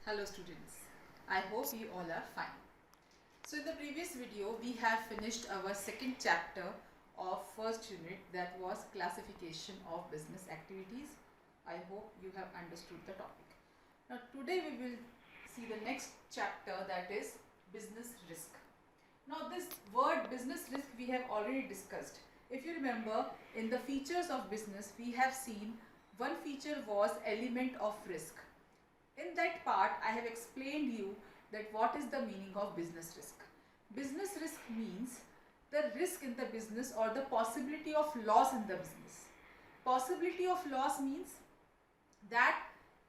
Hello students, I hope you all are fine. So in the previous video we have finished our second chapter of first unit, that was classification of business activities. I hope you have understood the topic. Now today we will see the next chapter, that is business risk. Now this word business risk we have already discussed. If you remember, in the features of business we have seen one feature was element of risk. In that part, I have explained you that what is the meaning of business risk. Business risk means the risk in the business or the possibility of loss in the business. Possibility of loss means that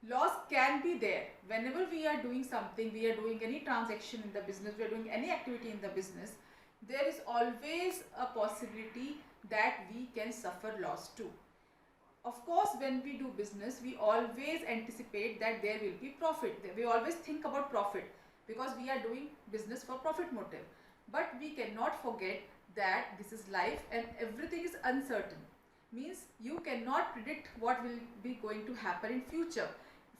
loss can be there. Whenever we are doing something, we are doing any transaction in the business, we are doing any activity in the business, there is always a possibility that we can suffer loss too. Of course, when we do business, we always anticipate that there will be profit. We always think about profit because we are doing business for profit motive. But we cannot forget that this is life and everything is uncertain. Means you cannot predict what will be going to happen in future.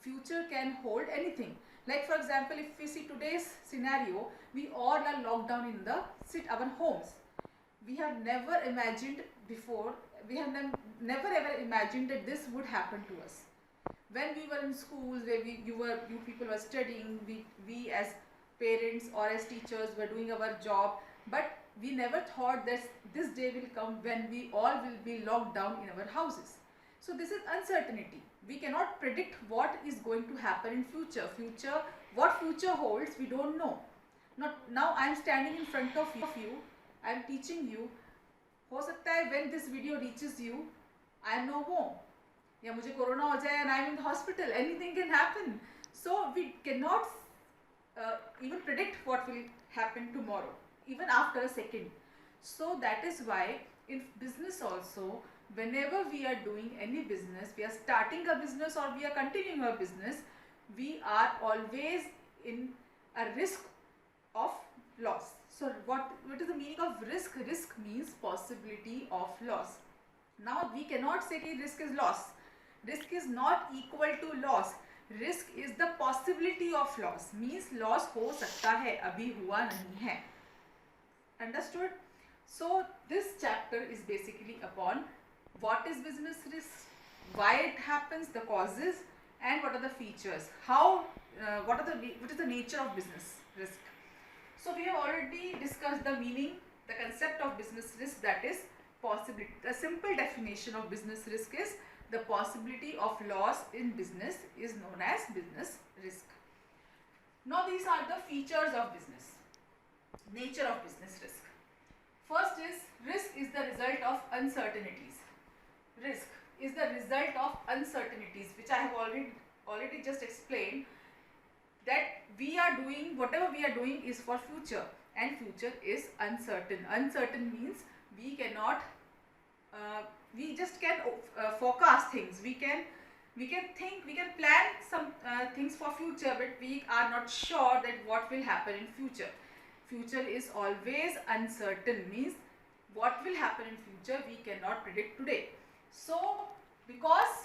Future can hold anything. Like for example, if we see today's scenario, we all are locked down in our homes. We have never imagined before, we have never ever imagined that this would happen to us. When we were in schools, where you people were studying, we as parents or as teachers were doing our job, but we never thought that this day will come when we all will be locked down in our houses. So this is uncertainty. We cannot predict what is going to happen in future. What future holds, we don't know. Now I am standing in front of you, I am teaching you. हो सकता है when this video reaches you, I am no more, या मुझे corona हो जाए and I am in the hospital. Anything can happen. So we cannot even predict what will happen tomorrow, even after a second. So that is why in business also, whenever we are doing any business, we are starting a business or we are continuing our business, we are always in a risk of loss. So what is the meaning of risk? Risk means possibility of loss. Now we cannot say that risk is loss. Risk is not equal to loss. Risk is the possibility of loss. Means loss हो सकता है, अभी हुआ नहीं है. Understood? So this chapter is basically upon what is business risk, why it happens, the causes, and what are the features. What is the nature of business risk. So we have already discussed the meaning, the concept of business risk, that is possibility. The simple definition of business risk is the possibility of loss in business is known as business risk. Now these are the features of business, nature of business risk. First is risk is the result of uncertainties. Risk is the result of uncertainties, which I have already just explained, that we are doing, whatever we are doing is for future, and future is uncertain. Uncertain means we cannot, we just can forecast things. We can think, we can plan some things for future, but we are not sure that what will happen in future. Future is always uncertain, means what will happen in future we cannot predict today. So because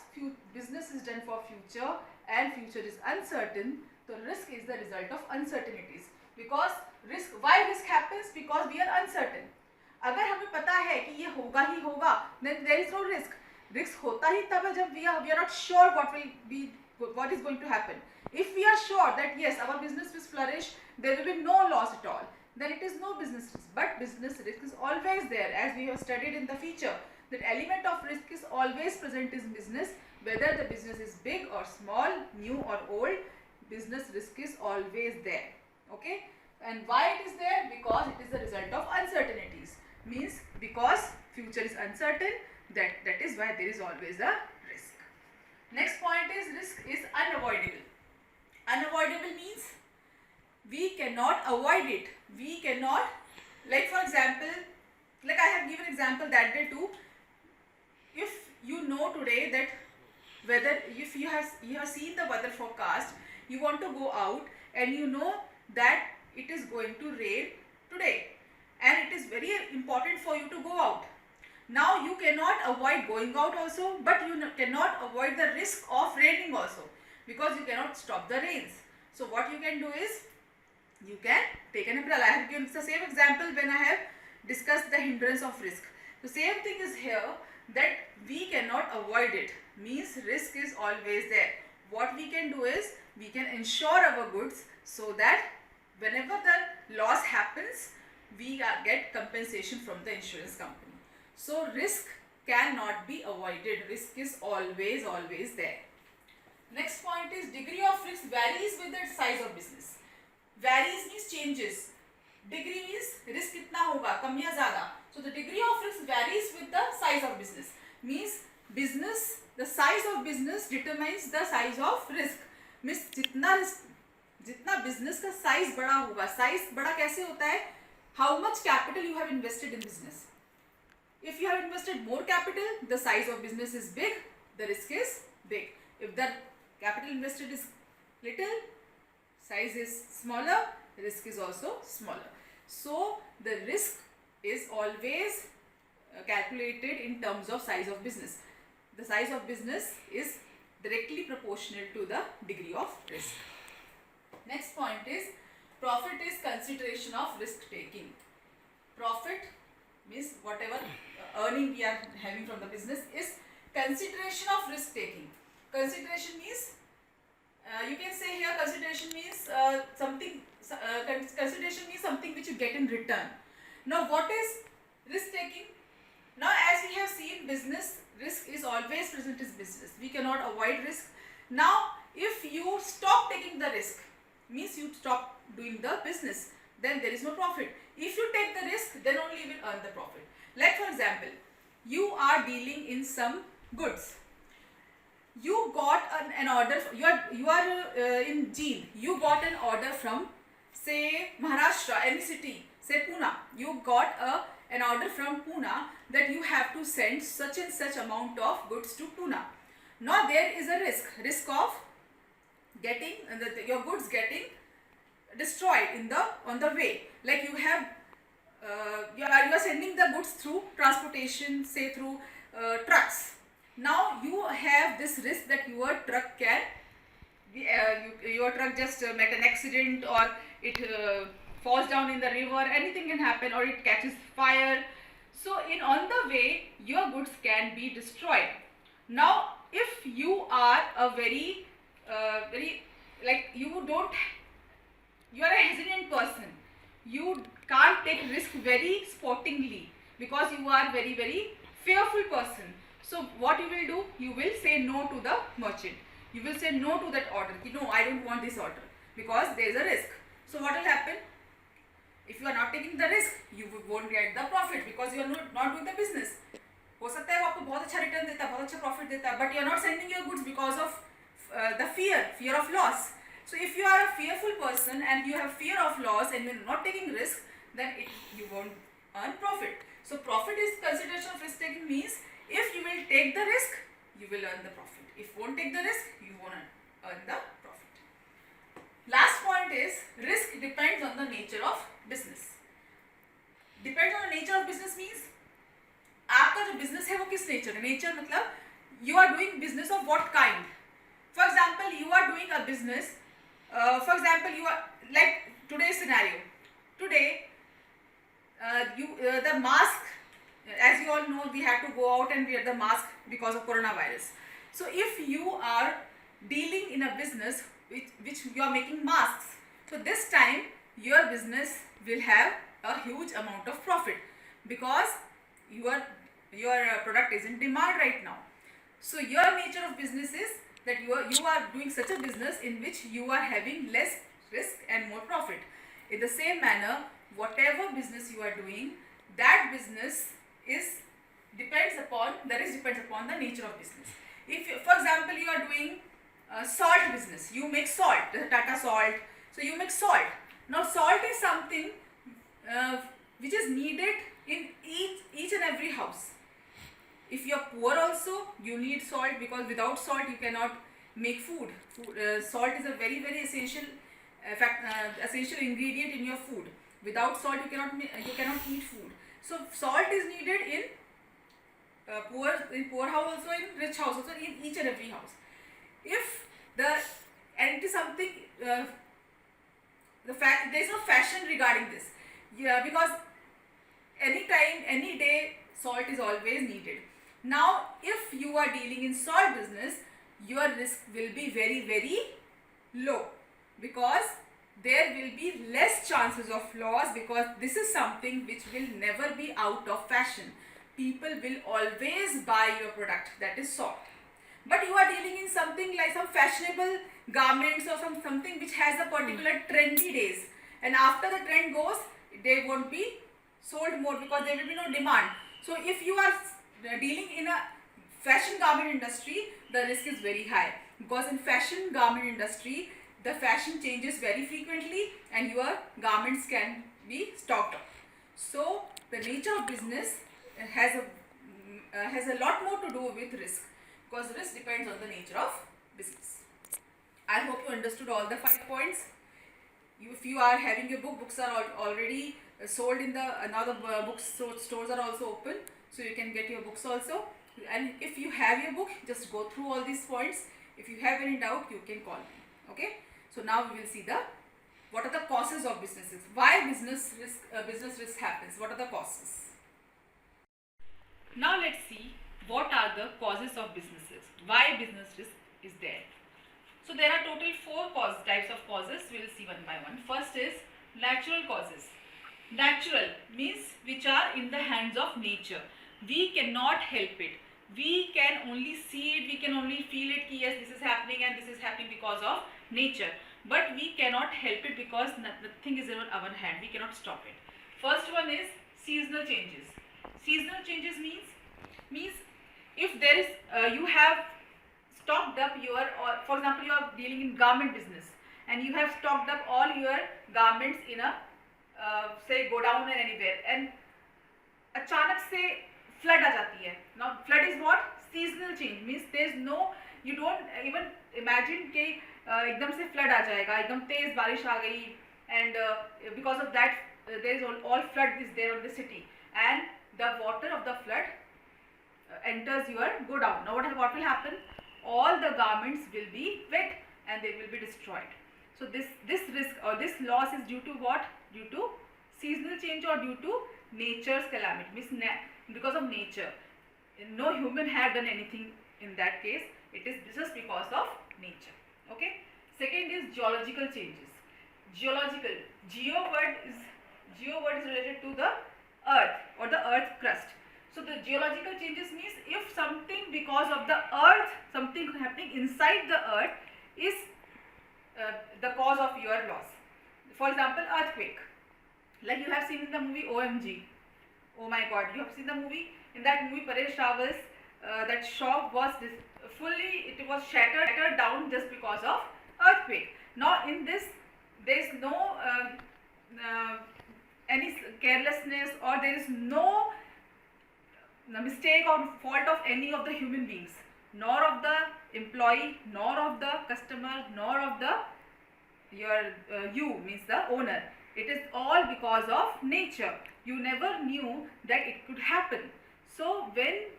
business is done for future and future is uncertain, so risk is the result of uncertainties. Because risk, why risk happens? Because we are uncertain. अगर हमें पता है कि ये होगा ही होगा, then there is no risk. Risk होता ही तब है जब we are not sure what is going to happen. If we are sure that yes, our business will flourish, there will be no loss at all, then it is no business risk. But business risk is always there, as we have studied in the feature. That element of risk is always present in business, whether the business is big or small, new or old. Business risk is always there. Okay, and why it is there? Because it is the result of uncertainties. Means because future is uncertain, that is why there is always a risk. Next point is risk is unavoidable. Unavoidable means we cannot avoid it. We cannot, like for example, like I have given example that day too. If you know today that whether if you have seen the weather forecast, you want to go out and you know that it is going to rain today and it is very important for you to go out. Now you cannot avoid going out also, but you cannot avoid the risk of raining also, because you cannot stop the rains. So what you can do is, you can take an umbrella. I have given the same example when I have discussed the hindrance of risk. The same thing is here, that we cannot avoid it, means risk is always there. What we can do is, we can insure our goods so that whenever the loss happens, we get compensation from the insurance company. So risk cannot be avoided. Risk is always there. Next point is, degree of risk varies with the size of business. Varies means changes. Degree means risk कितना होगा, कम या ज़्यादा. So the degree of risk varies with the size of business. Means business, the size of business determines the size of risk. Means जितना business का size बड़ा होगा. Size बड़ा कैसे होता है? How much capital you have invested in business. If you have invested more capital, the size of business is big, the risk is big. If the capital invested is little, size is smaller, risk is also smaller. So the risk is always calculated in terms of size of business. The size of business is directly proportional to the degree of risk. Next point is, profit is consideration of risk taking. Profit means whatever earning we are having from the business is consideration of risk taking. Consideration means, you can say here, consideration means consideration means something which you get in return. Now what is risk taking? Now as we have seen, business risk is always present in business. We cannot avoid risk. Now if you stop taking the risk, means you stop doing the business, then there is no profit. If you take the risk, then only you will earn the profit. Like for example, you are dealing in some goods. You got an order, you are in Jeel. You got an order from, say, Maharashtra, any city, say Pune. You got an order from Pune that you have to send such and such amount of goods to Pune. Now there is a risk of getting your goods getting destroyed on the way. Like you have you are sending the goods through transportation, say through trucks. Now you have this risk that your truck can your truck just met an accident, or it falls down in the river. Anything can happen, or it catches fire. So on the way, your goods can be destroyed. Now if you are a very like you are a hesitant person, you can't take risk very sportingly because you are very fearful person. So what you will do, you will say no to the merchant. You will say no to that order. No, I don't want this order because there is a risk. So what will happen? If you are not taking the risk, you won't get the profit because you are not doing the business. हो सकता है वो आपको बहुत अच्छा return देता है, बहुत अच्छा प्रॉफिट देता है, but you are not sending your goods because of the fear of loss. So if you are a fearful person and you have fear of loss and you are not taking risk, then you won't earn profit. So profit is consideration of risk taking, means if you will take the risk, you will earn the profit. If you won't take the risk, you won't earn the profit. Last point is, risk depends on the nature of business. Depends on the nature of business means आपका जो business है वो किस nature है? Nature मतलब you are doing business of what kind? For example, you are doing a business. For example, you are like today's scenario. Today, the mask. As you all know, we had to go out and wear the mask because of coronavirus. So if you are dealing in a business which you are making masks, so this time your business will have a huge amount of profit because your product is in demand right now. So your nature of business is that you are doing such a business in which you are having less risk and more profit. In the same manner, whatever business you are doing, that business depends upon the nature of business. If for example you are doing salt business, you make salt, Tata Salt, so you make salt. Now salt is something which is needed in each and every house. If you are poor also, you need salt because without salt you cannot make food. Salt is a very essential essential ingredient in your food. Without salt you cannot eat food. So salt is needed in poor house also, in rich house also, in each and every house. And it is something there's no fashion regarding this. Yeah, because anytime, any day, salt is always needed. Now, if you are dealing in salt business, your risk will be very, very low, because there will be less chances of loss, because this is something which will never be out of fashion. People will always buy your product, that is salt. But you are dealing in something like some fashionable garments or something which has a particular trendy days, and after the trend goes, they won't be sold more because there will be no demand. So if you are dealing in a fashion garment industry, the risk is very high, because in fashion garment industry, the fashion changes very frequently and your garments can be stocked up. So the nature of business has a lot more to do with risk, because risk depends on the nature of business. I hope you understood all the 5 points. If you are having your books are already sold in the now the stores are also open, so you can get your books also. And if you have your book, just go through all these points. If you have any doubt, you can call me. Okay. So now we will see what are the causes of businesses. Why business risk happens. What are the causes? Now let's see what are the causes of businesses. Why business risk is there. So there are total 4 types of causes. We will see one by one. First is natural causes. Natural means which are in the hands of nature. We cannot help it. We can only see it, we can only feel it, yes, this is happening and this is happening because of nature. But we cannot help it because nothing is in our hand. We cannot stop it. First one is seasonal changes. Seasonal changes means if there is you have stocked up your, or for example you are dealing in garment business and you have stocked up all your garments in a say go down or anywhere, and अचानक से flood आ जाती है. Now flood is what? Seasonal change means there is no, you don't even imagine कि एकदम से flood आ जाएगा, एकदम तेज बारिश आ गई, and because of that there is all flood is there on the city, and the water of the flood enters your go down. Now what will happen? All the garments will be wet and they will be destroyed. So this risk or this loss is due to what? Due to seasonal change or due to nature's calamity, means because of nature. No human had done anything in that case. It is just because of nature. Okay. Second is geological changes. Geological. Geo word is related to the earth or the earth crust. So the geological changes means if something because of the earth, something happening inside the earth is the cause of your loss. For example, earthquake. Like you have seen in the movie OMG. Oh my God, you have seen the movie? In that movie, Paresh Rawal's that shop was it was shattered down just because of earthquake. Now in this, there is no any carelessness, or there is no mistake or fault of any of the human beings, nor of the employee, nor of the customer, nor of the you means the owner. It is all because of nature. You never knew that it could happen. So when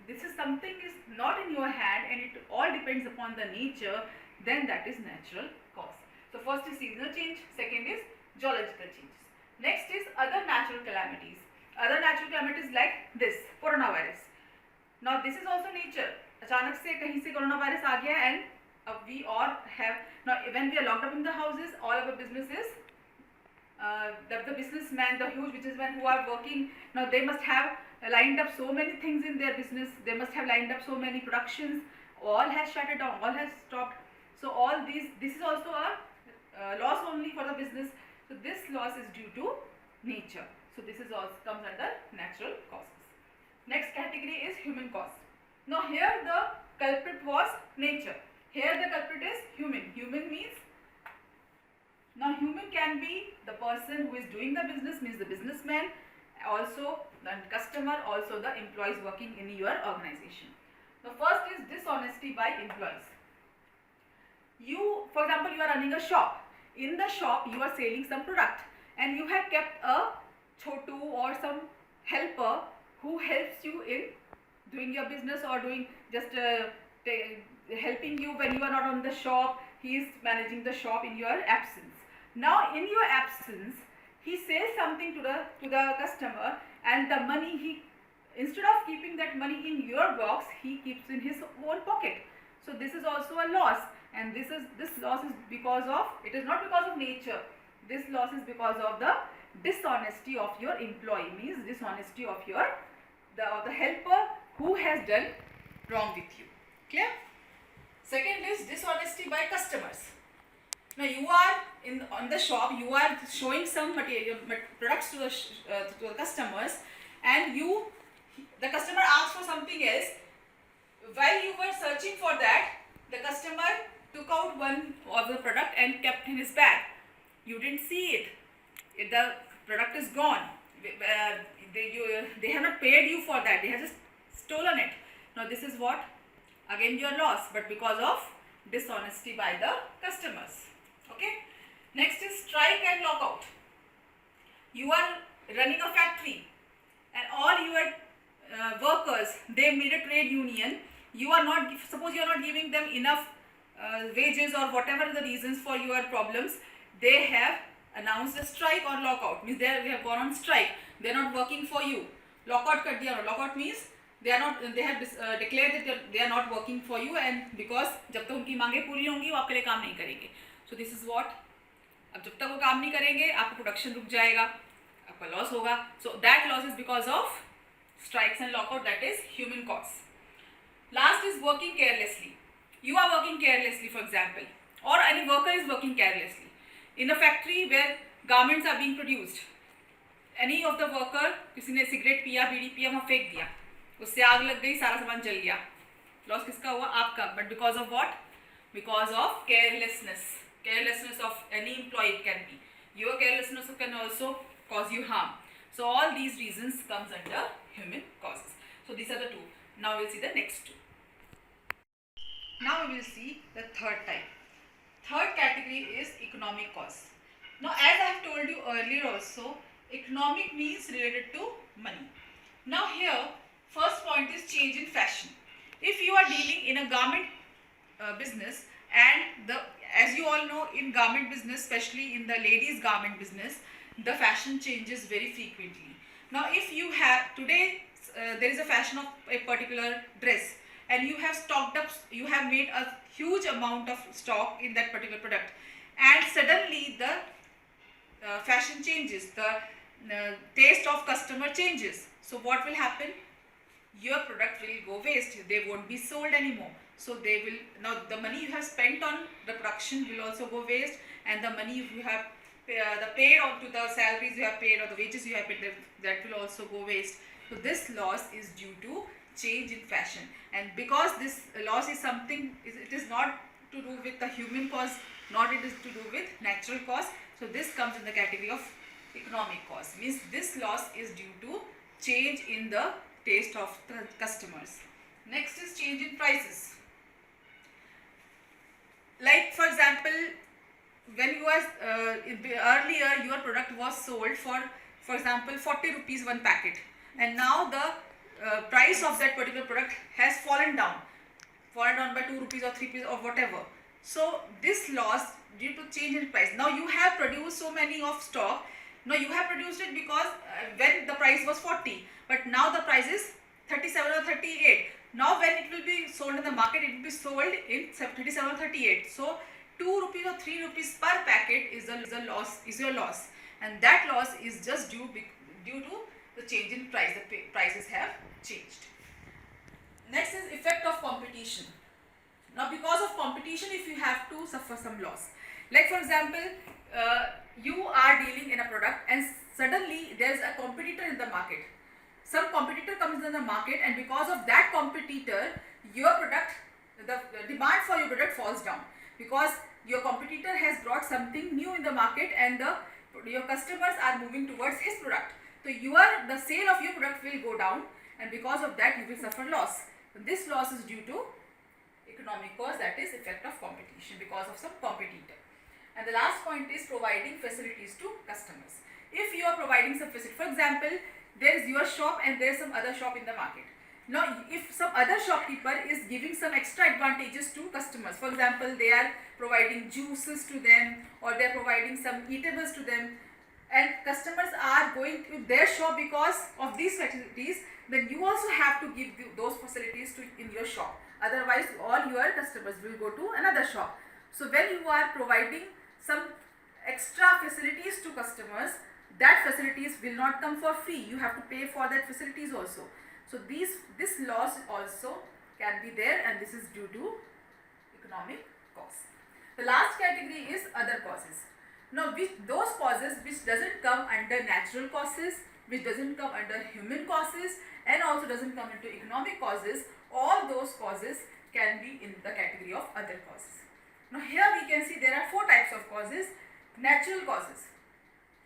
this is something is not in your hand and it all depends upon the nature, then that is natural cause. So first is seasonal change, second is geological changes. Next is other natural calamities. Other natural calamities like this, coronavirus. Now this is also nature. अचानक से कहीं से coronavirus आ गया, and we all have, now when we are locked up in the houses, all our businesses, the businessmen, the huge businessmen who are working, now they must have lined up so many things in their business. They must have lined up so many productions. All has shut down, all has stopped. So all this is also a loss only for the business. So this loss is due to nature. So this is also comes under natural causes. Next category is human cause. Now here the culprit was nature. Here the culprit is human. Human means, now human can be the person who is doing the business, means the businessman, also the customer, also the employees working in your organization. The first is dishonesty by employees. For example, you are running a shop. In the shop you are selling some product and you have kept a chotu or some helper who helps you in doing your business, or doing just helping you when you are not on the shop. He is managing the shop in your absence. Now in your absence, he says something to the customer, and the money, he, instead of keeping that money in your box, he keeps in his own pocket. So this is also a loss, and this loss is because of, it is not because of nature. This loss is because of the dishonesty of your employee, means dishonesty of your the helper who has done wrong with you. Clear? Second is dishonesty by customers. Now you are on the shop, you are showing some products to the customers, and the customer asks for something else. While you were searching for that, the customer took out one of the product and kept in his bag. You didn't see it. The product is gone. They have not paid you for that. They have just stolen it. Now this is what? Again your loss, but because of dishonesty by the customers. Okay. Next is strike and lockout. You are running a factory, and all your workers, they made a trade union. You are not, suppose you are not giving them enough wages or whatever the reasons for your problems, they have announced a strike or lockout, means they have gone on strike. They are not working for you. Lockout kar diya. Lockout means they have declared that they are not working for you, and because जब तक उनकी मांगे पूरी होंगी वो आपके लिए काम नहीं करेंगे. So this is what, अब जब तक वो काम नहीं करेंगे आपका प्रोडक्शन रुक जाएगा, आपका लॉस होगा. So that loss is because of strikes and lockout, that is human cause. Last is working carelessly. You are working carelessly, for example, or any worker is working carelessly in a factory where garments are being produced. Any of the worker, किसी ने cigarette पिया, बीड़ी पिया, वहाँ फेंक दिया, उससे आग लग गई, सारा सामान जल गया. लॉस किसका हुआ? आपका. But because of what? Because of carelessness. Carelessness of any employee, it can be. Your carelessness can also cause you harm. So all these reasons comes under human causes. So these are the two. Now we'll see the next two. Now we will see the third type. Third category is economic cause. Now as I have told you earlier also, economic means related to money. Now here, first point is change in fashion. If you are dealing in a garment business, and as you all know, in garment business, especially in the ladies garment business, the fashion changes very frequently. Now if you have today there is a fashion of a particular dress, and you have stocked up, you have made a huge amount of stock in that particular product, and suddenly the fashion changes, the taste of customer changes. So what will happen? Your product will go waste. They won't be sold anymore. So they will, now the money you have spent on the production will also go waste, and the money you have paid on to the salaries you have paid or the wages you have paid, that will also go waste. So this loss is due to change in fashion, and because this loss is something, it is not to do with the human cause, not it is to do with natural cause. So this comes in the category of economic cause, means this loss is due to change in the taste of the customers. Next is change in prices. Like for example, when you was earlier your product was sold for example 40 rupees one packet, and now the price of that particular product has fallen down by 2 rupees or 3 rupees or whatever. So this loss due to change in price. Now you have produced so many of stock. Now you have produced it because when the price was 40, but now the price is 37 or 38. Now when it will be sold in the market, it will be sold in 37 or 38. So 2 rupees or 3 rupees per packet is your loss, and that loss is just due to the change in price. The prices have changed. Next is effect of competition. Now because of competition, if you have to suffer some loss, like for example, you are dealing in a product and suddenly there is a competitor in the market. Some competitor comes in the market, and because of that competitor, your product, the demand for your product falls down, because your competitor has brought something new in the market, and your customers are moving towards his product. So the sale of your product will go down, and because of that you will suffer loss. This loss is due to economic cause, that is effect of competition, because of some competitor. And the last point is providing facilities to customers. If you are providing some facility, for example, there is your shop and there is some other shop in the market. Now, if some other shopkeeper is giving some extra advantages to customers, for example, they are providing juices to them or they are providing some eatables to them, and customers are going to their shop because of these facilities, then you also have to give those facilities to in your shop. Otherwise, all your customers will go to another shop. So when you are providing some extra facilities to customers, that facilities will not come for free. You have to pay for that facilities also. So this loss also can be there, and this is due to economic cost. The last category is other causes. Now, those causes which doesn't come under natural causes, which doesn't come under human causes, and also doesn't come into economic causes, all those causes can be in the category of other causes. Now, here we can see there are four types of causes. Natural causes.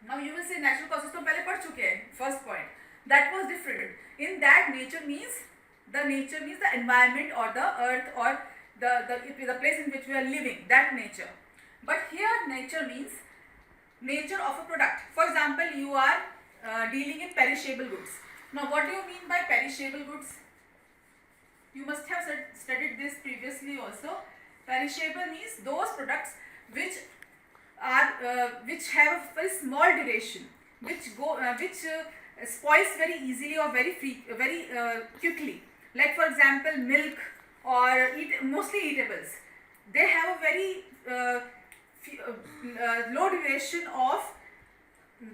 Now, you will say natural causes तो पहले पढ़ चुके हैं. First point, that was different. In that, nature means the environment or the earth or the place in which we are living, that nature. But here nature means nature of a product. For example, you are dealing in perishable goods. Now, what do you mean by perishable goods? You must have studied this previously also. Perishable means those products which have a very small duration, which spoils very easily or very quickly. Like for example, milk or mostly eatables. They have a very low duration of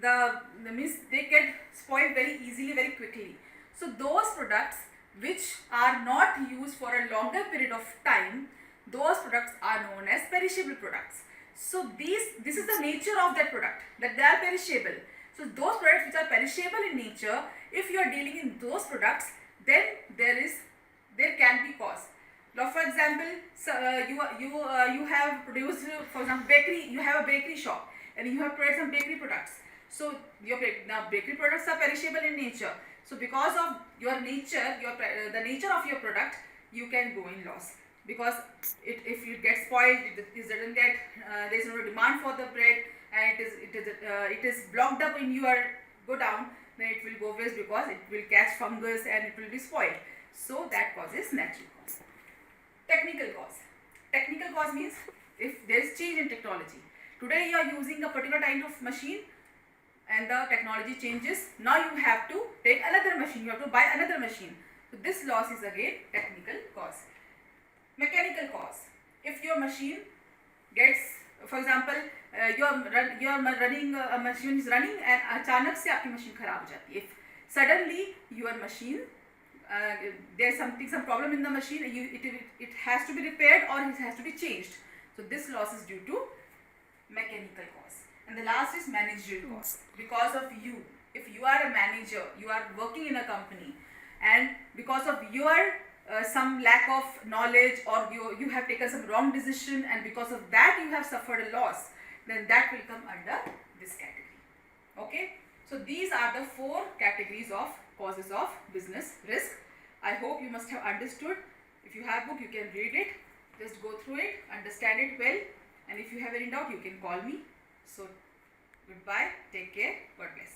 the means they get spoiled very easily, very quickly. So those products which are not used for a longer period of time, those products are known as perishable products. So this is the nature of that product, that they are perishable. So those products which are perishable in nature, if you are dealing in those products, then there can be cost. Now, for example, you have produced, for example, bakery. You have a bakery shop and you have produced some bakery products. So now bakery products are perishable in nature. So because of your nature, the nature of your product, you can go in loss. Because if it gets spoiled, it doesn't get, there is no demand for the bread, and it is blocked up in your godown, then it will go waste because it will catch fungus and it will be spoiled. So that causes natural cause. Technical cause. Technical cause means if there is change in technology. Today you are using a particular kind of machine and the technology changes. Now you have to take another machine, you have to buy another machine. So this loss is again technical cause. Mechanical cause. If your machine gets, for example, you are running a machine is running and अचानक से आपकी machine खराब हो जाती है. If suddenly your machine there's some problem in the machine, it has to be repaired or it has to be changed. So this loss is due to mechanical cause. And the last is managerial cause. Because of you, if you are a manager, you are working in a company, and because of your some lack of knowledge, or you have taken some wrong decision, and because of that you have suffered a loss, then that will come under this category. Okay, so these are the four categories of causes of business risk. I hope you must have understood. If you have book, you can read it, just go through it, understand it well, and if you have any doubt, you can call me. So goodbye, take care, God bless.